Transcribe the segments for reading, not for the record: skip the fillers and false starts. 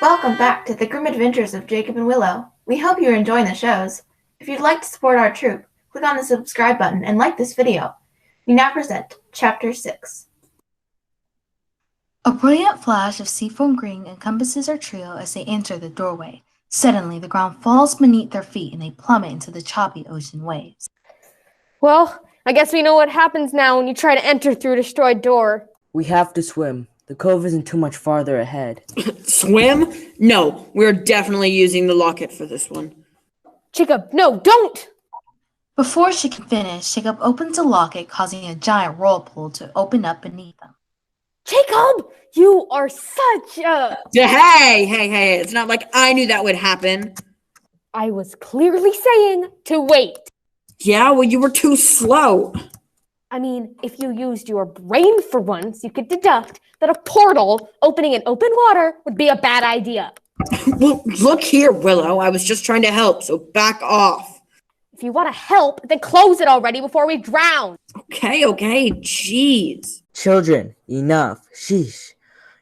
Welcome back to the Grimm Adventures of Jacob and Willow. We hope you're enjoying the shows. If you'd like to support our troupe, click on the subscribe button and like this video. We now present Chapter 6. A brilliant flash of seafoam green encompasses our trio as they enter the doorway. Suddenly, the ground falls beneath their feet and they plummet into the choppy ocean waves. Well, I guess we know what happens now when you try to enter through a destroyed door. We have to swim. The cove isn't too much farther ahead. Swim? No, we're definitely using the locket for this one. Jacob, no, don't! Before she can finish, Jacob opens the locket, causing a giant whirlpool to open up beneath them. Jacob, you are such a... Hey, it's not like I knew that would happen. I was clearly saying to wait. Yeah, well, you were too slow. I mean, if you used your brain for once, you could deduct that a portal opening in open water would be a bad idea. Well, look here, Willow. I was just trying to help, so back off. If you want to help, then close it already before we drown. Okay, jeez. Children, enough. Sheesh.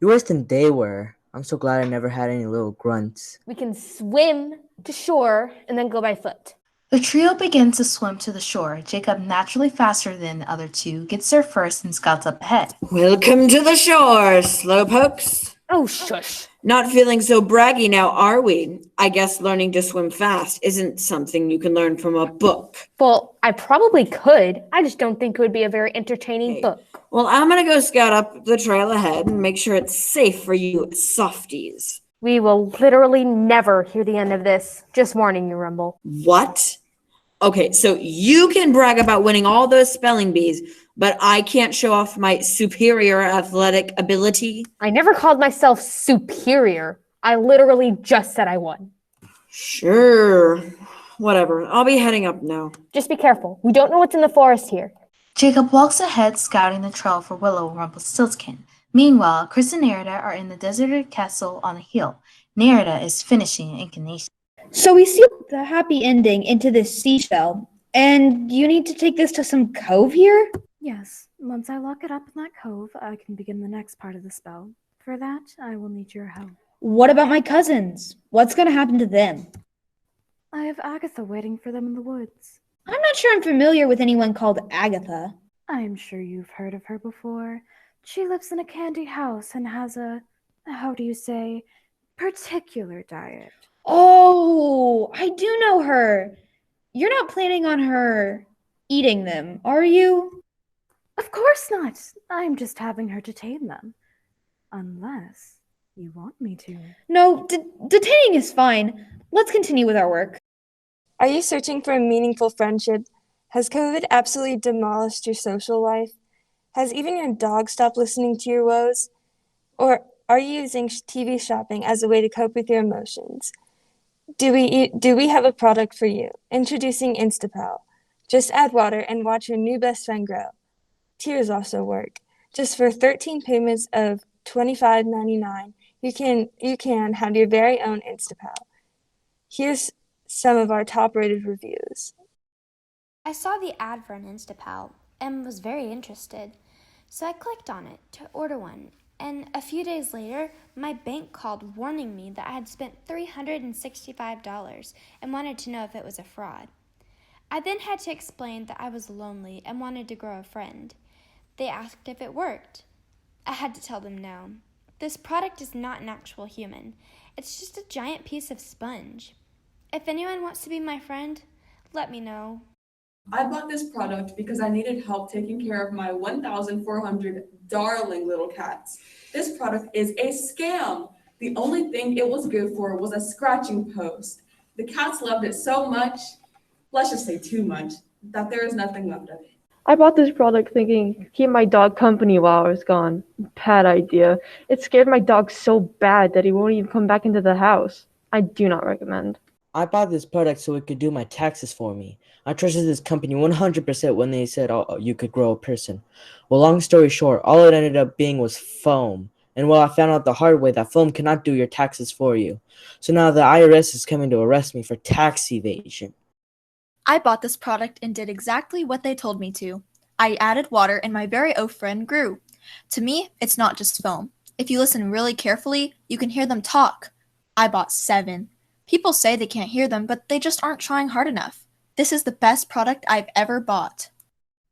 You're worse than they were. I'm so glad I never had any little grunts. We can swim to shore and then go by foot. The trio begins to swim to the shore. Jacob, naturally faster than the other two, gets there first and scouts up ahead. Welcome to the shore, slowpokes. Oh, shush. Not feeling so braggy now, are we? I guess learning to swim fast isn't something you can learn from a book. Well, I probably could. I just don't think it would be a very entertaining book. Well, I'm going to go scout up the trail ahead and make sure it's safe for you softies. We will literally never hear the end of this. Just warning you, Rumble. What? Okay, so you can brag about winning all those spelling bees, but I can't show off my superior athletic ability? I never called myself superior. I literally just said I won. Sure. Whatever. I'll be heading up now. Just be careful. We don't know what's in the forest here. Jacob walks ahead, scouting the trail for Willow and Rumpelstiltskin. Meanwhile, Chris and Nerida are in the deserted castle on a hill. Nerida is finishing an incantation. So we see the happy ending into this seashell, and you need to take this to some cove here? Yes, once I lock it up in that cove, I can begin the next part of the spell. For that, I will need your help. What about my cousins? What's going to happen to them? I have Agatha waiting for them in the woods. I'm not sure I'm familiar with anyone called Agatha. I am sure you've heard of her before. She lives in a candy house and has a, particular diet. Oh, I do know her. You're not planning on her eating them, are you? Of course not. I'm just having her detain them. Unless you want me to. No, detaining is fine. Let's continue with our work. Are you searching for a meaningful friendship? Has COVID absolutely demolished your social life? Has even your dog stopped listening to your woes? Or are you using TV shopping as a way to cope with your emotions? Do we have a product for you? Introducing Instapal. Just add water and watch your new best friend grow. Tears also work. Just for 13 payments of $25.99, you can have your very own Instapal. Here's some of our top-rated reviews. I saw the ad for an Instapal and was very interested, so I clicked on it to order one. And a few days later, my bank called warning me that I had spent $365 and wanted to know if it was a fraud. I then had to explain that I was lonely and wanted to grow a friend. They asked if it worked. I had to tell them no. This product is not an actual human. It's just a giant piece of sponge. If anyone wants to be my friend, let me know. I bought this product because I needed help taking care of my 1,400 darling little cats. This product is a scam. The only thing it was good for was a scratching post. The cats loved it so much, let's just say too much, that there is nothing left of it. I bought this product thinking keep my dog company while I was gone. Bad idea. It scared my dog so bad that he won't even come back into the house. I do not recommend. I bought this product so it could do my taxes for me. I trusted this company 100% when they said you could grow a person. Well, long story short, all it ended up being was foam. And well, I found out the hard way that foam cannot do your taxes for you. So now the IRS is coming to arrest me for tax evasion. I bought this product and did exactly what they told me to. I added water and my very oaf friend grew. To me, it's not just foam. If you listen really carefully, you can hear them talk. I bought 7. People say they can't hear them, but they just aren't trying hard enough. This is the best product I've ever bought.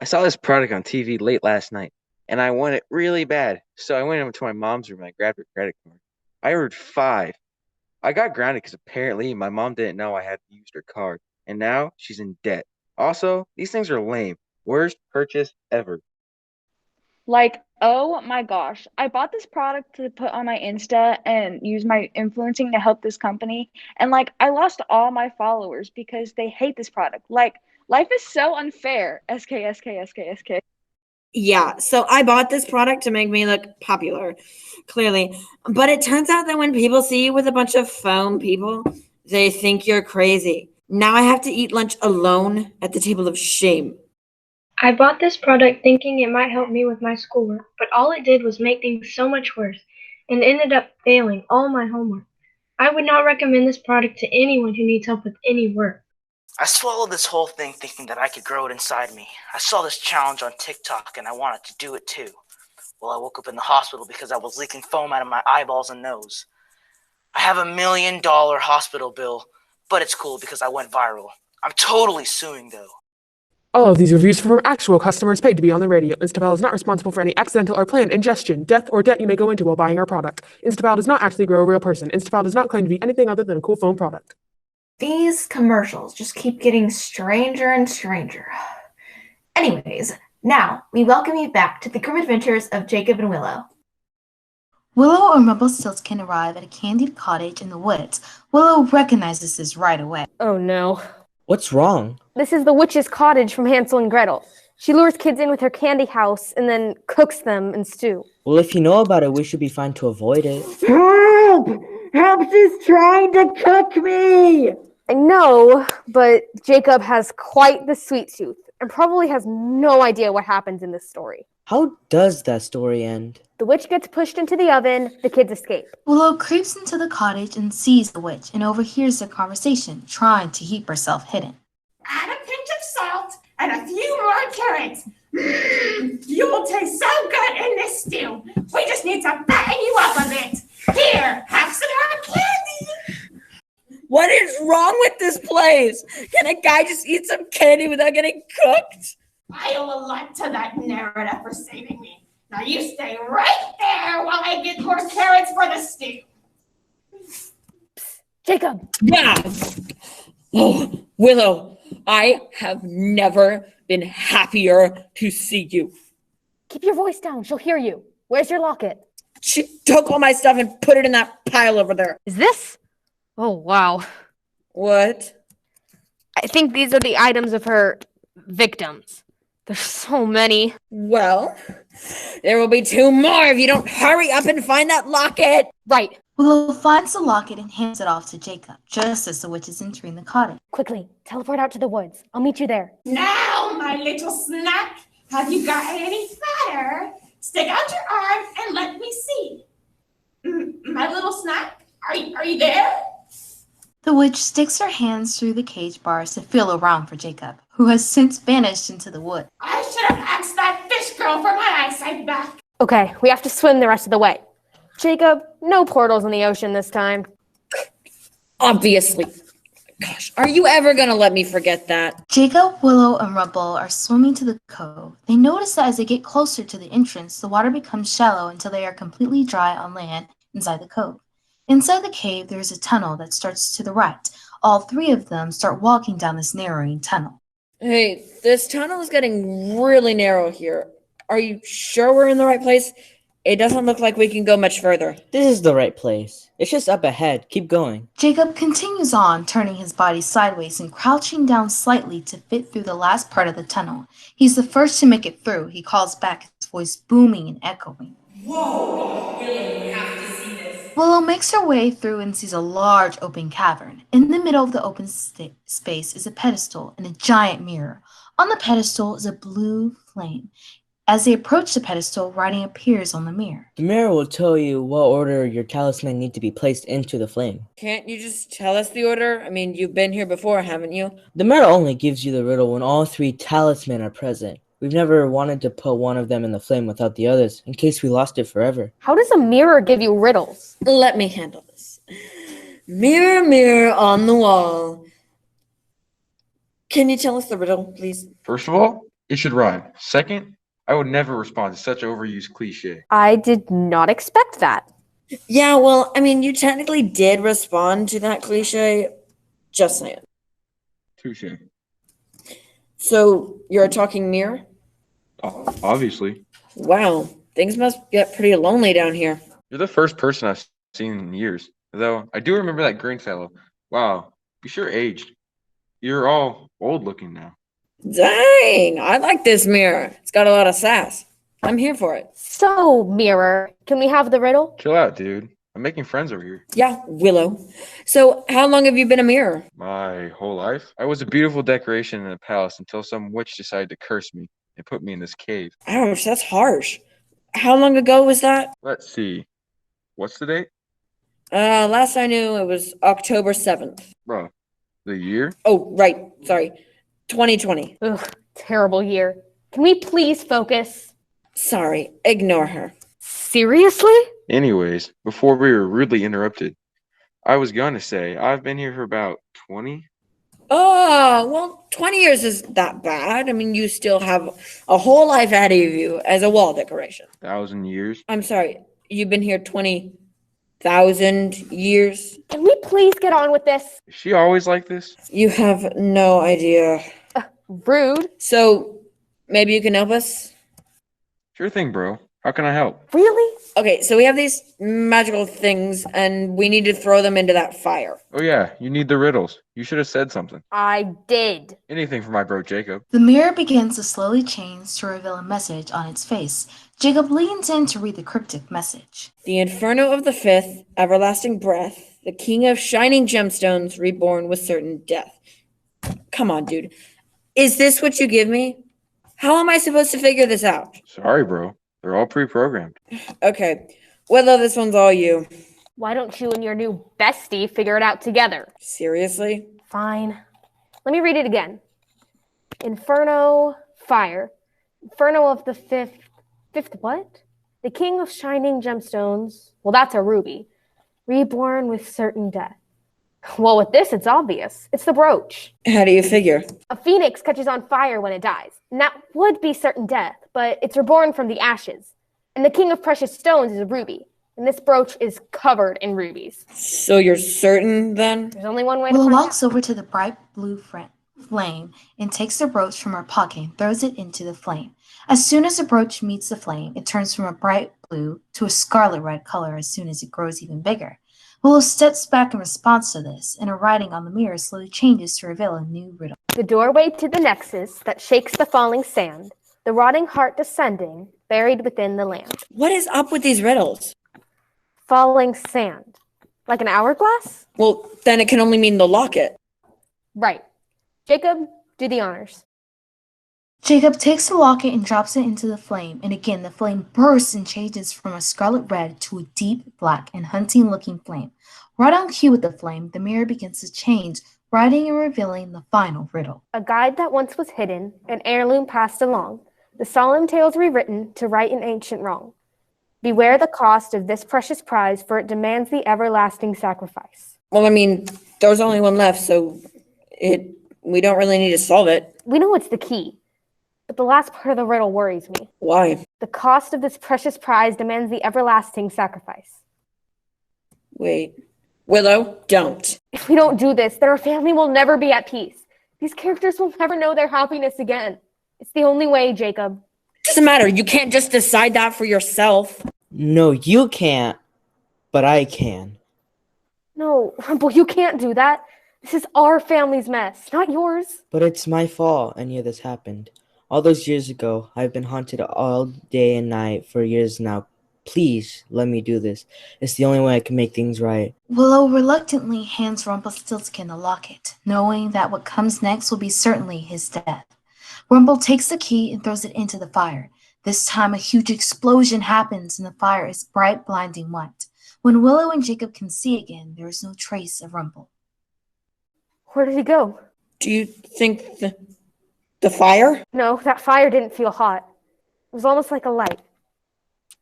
I saw this product on TV late last night, and I want it really bad. So I went over to my mom's room and I grabbed her credit card. I ordered 5. I got grounded because apparently my mom didn't know I had used her card, and now she's in debt. Also, these things are lame. Worst purchase ever. Like, oh my gosh, I bought this product to put on my Insta and use my influencing to help this company. And like, I lost all my followers because they hate this product. Like, life is so unfair. SK. Yeah, so I bought this product to make me look popular, clearly. But it turns out that when people see you with a bunch of foam people, they think you're crazy. Now I have to eat lunch alone at the table of shame. I bought this product thinking it might help me with my schoolwork, but all it did was make things so much worse and ended up failing all my homework. I would not recommend this product to anyone who needs help with any work. I swallowed this whole thing thinking that I could grow it inside me. I saw this challenge on TikTok and I wanted to do it too. Well, I woke up in the hospital because I was leaking foam out of my eyeballs and nose. I have $1 million hospital bill, but it's cool because I went viral. I'm totally suing though. All of these reviews are from actual customers paid to be on the radio. Instapal is not responsible for any accidental or planned ingestion, death, or debt you may go into while buying our product. Instapal does not actually grow a real person. Instapal does not claim to be anything other than a cool foam product. These commercials just keep getting stranger and stranger. Anyways, now we welcome you back to the Grimm adventures of Jakob and Willow. Willow and Rumpelstiltskin arrive at a candied cottage in the woods. Willow recognizes this right away. Oh no. What's wrong? This is the witch's cottage from Hansel and Gretel. She lures kids in with her candy house and then cooks them in stew. Well, if you know about it, we should be fine to avoid it. Help! Help, she's trying to cook me! I know, but Jakob has quite the sweet tooth and probably has no idea what happens in this story. How does that story end? The witch gets pushed into the oven, the kids escape. Willow creeps into the cottage and sees the witch and overhears their conversation, trying to keep herself hidden. Add a pinch of salt and a few more carrots. You will taste so good in this stew. We just need to fatten you up a bit. Here, have some more candy. What is wrong with this place? Can a guy just eat some candy without getting cooked? I owe a lot to that narrator for saving me. Now you stay right there while I get more carrots for the stew. Jakob! Yeah! Oh, Willow, I have never been happier to see you. Keep your voice down. She'll hear you. Where's your locket? She took all my stuff and put it in that pile over there. Is this? Oh, wow. What? I think these are the items of her victims. There's so many. Well, there will be 2 more if you don't hurry up and find that locket. Right. Willow finds the locket and hands it off to Jakob, just as the witch is entering the cottage. Quickly, teleport out to the woods. I'll meet you there. Now, my little snack, have you got any fatter? Stick out your arm and let me see. My little snack, are you there? The witch sticks her hands through the cage bars to feel around for Jakob, who has since vanished into the wood. I should have asked that fish girl for my eyesight back. Okay, we have to swim the rest of the way. Jakob, no portals in the ocean this time. Obviously. Gosh, are you ever going to let me forget that? Jakob, Willow, and Rumple are swimming to the cove. They notice that as they get closer to the entrance, the water becomes shallow until they are completely dry on land inside the cove. Inside the cave, there is a tunnel that starts to the right. All 3 of them start walking down this narrowing tunnel. Hey, this tunnel is getting really narrow here. Are you sure we're in the right place? It doesn't look like we can go much further. This is the right place. It's just up ahead. Keep going. Jakob continues on, turning his body sideways and crouching down slightly to fit through the last part of the tunnel. He's the first to make it through. He calls back, his voice booming and echoing. Whoa, Willow, you have to see this. Willow makes her way through and sees a large open cavern. In the middle of the open space is a pedestal and a giant mirror. On the pedestal is a blue flame. As they approach the pedestal, writing appears on the mirror. The mirror will tell you what order your talisman need to be placed into the flame. Can't you just tell us the order? I mean, you've been here before, haven't you? The mirror only gives you the riddle when all 3 talisman are present. We've never wanted to put one of them in the flame without the others, in case we lost it forever. How does a mirror give you riddles? Let me handle this. Mirror, mirror on the wall. Can you tell us the riddle, please? First of all, it should rhyme. Second, I would never respond to such overused cliche. I did not expect that. Yeah, well, I mean, you technically did respond to that cliche. Just saying. Touche. So, you're a talking mirror? Obviously. Wow, things must get pretty lonely down here. You're the first person I've seen in years. Though, I do remember that green fellow. Wow, you sure aged. You're all old looking now. Dang, I like this mirror. It's got a lot of sass. I'm here for it. So, Mirror, can we have the riddle? Chill out, dude. I'm making friends over here. Yeah, Willow. So, how long have you been a mirror? My whole life? I was a beautiful decoration in a palace until some witch decided to curse me and put me in this cave. Ouch, that's harsh. How long ago was that? Let's see. What's the date? Last I knew, it was October 7th. Bro, the year? Oh, right. Sorry. 2020. Ugh, terrible year. Can we please focus? Sorry, ignore her. Seriously? Anyways, before we were rudely interrupted, I was going to say I've been here for about 20. Oh, well, 20 years isn't that bad. I mean, you still have a whole life ahead of you as a wall decoration. 1,000 years. I'm sorry, you've been here 20,000 years? Can we please get on with this? Is she always like this? You have no idea. Rude. So, maybe you can help us? Sure thing, bro. How can I help? Really? Okay, so we have these magical things, and we need to throw them into that fire. Oh yeah, you need the riddles. You should have said something. I did. Anything for my bro Jacob. The mirror begins to slowly change to reveal a message on its face. Jacob leans in to read the cryptic message. The inferno of the fifth, everlasting breath, the king of shining gemstones, reborn with certain death. Come on, dude. Is this what you give me? How am I supposed to figure this out? Sorry, bro. They're all pre-programmed. Okay. Willow, this one's all you. Why don't you and your new bestie figure it out together? Seriously? Fine. Let me read it again. Inferno, fire. Inferno of the fifth what? The king of shining gemstones. Well, that's a ruby. Reborn with certain death. Well, with this, it's obvious. It's the brooch. How do you figure? A phoenix catches on fire when it dies. And that would be certain death, but it's reborn from the ashes. And the king of precious stones is a ruby. And this brooch is covered in rubies. So you're certain, then? There's only one way to Willow find walks over to the bright blue flame and takes the brooch from her pocket and throws it into the flame. As soon as the brooch meets the flame, it turns from a bright blue to a scarlet red color as soon as it grows even bigger. Willow steps back in response to this, and her writing on the mirror slowly changes to reveal a new riddle. The doorway to the nexus that shakes the falling sand, the rotting heart descending, buried within the land. What is up with these riddles? Falling sand. Like an hourglass? Well, then it can only mean the locket. Right. Jacob, do the honors. Jacob takes the locket and drops it into the flame, and again the flame bursts and changes from a scarlet red to a deep black and hunting-looking flame. Right on cue with the flame, the mirror begins to change, writing and revealing the final riddle. A guide that once was hidden, an heirloom passed along, the solemn tales rewritten to right an ancient wrong. Beware the cost of this precious prize, for it demands the everlasting sacrifice. Well, I mean, there's only one left, so we don't really need to solve it. We know it's the key. But the last part of the riddle worries me. Why? The cost of this precious prize demands the everlasting sacrifice. Wait. Willow, don't. If we don't do this, then our family will never be at peace. These characters will never know their happiness again. It's the only way, Jacob. Doesn't matter. You can't just decide that for yourself. No, you can't, but I can. No, Rumble, you can't do that. This is our family's mess, not yours. But it's my fault any of this happened. All those years ago, I've been haunted all day and night for years now. Please, let me do this. It's the only way I can make things right. Willow reluctantly hands Rumpelstiltskin the locket, knowing that what comes next will be certainly his death. Rumple takes the key and throws it into the fire. This time a huge explosion happens and the fire is bright, blinding white. When Willow and Jacob can see again, there is no trace of Rumple. Where did he go? Do you think the fire? No, that fire didn't feel hot. It was almost like a light.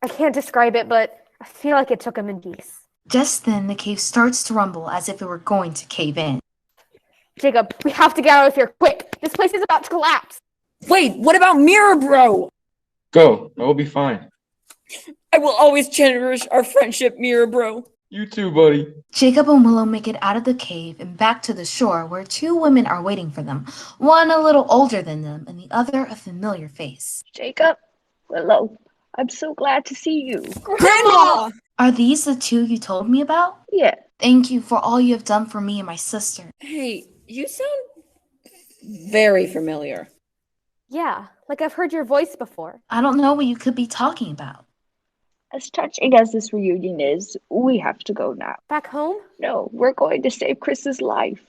I can't describe it, but I feel like it took him in peace. Just then, the cave starts to rumble as if it were going to cave in. Jacob, we have to get out of here quick. This place is about to collapse. Wait, what about Mirror Bro? Go. I will be fine. I will always cherish our friendship, Mirror Bro. You too, buddy. Jacob and Willow make it out of the cave and back to the shore where two women are waiting for them, one a little older than them and the other a familiar face. Jacob, Willow, I'm so glad to see you. Grandma! Are these the two you told me about? Yeah. Thank you for all you have done for me and my sister. Hey, you sound very familiar. Yeah, like I've heard your voice before. I don't know what you could be talking about. As touching as this reunion is, we have to go now. Back home? No, we're going to save Chris's life.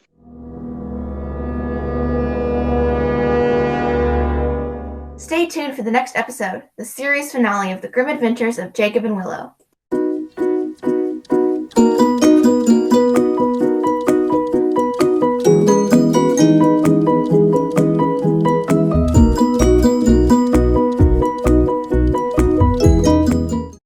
Stay tuned for the next episode, the series finale of the Grimm Adventures of Jacob and Willow.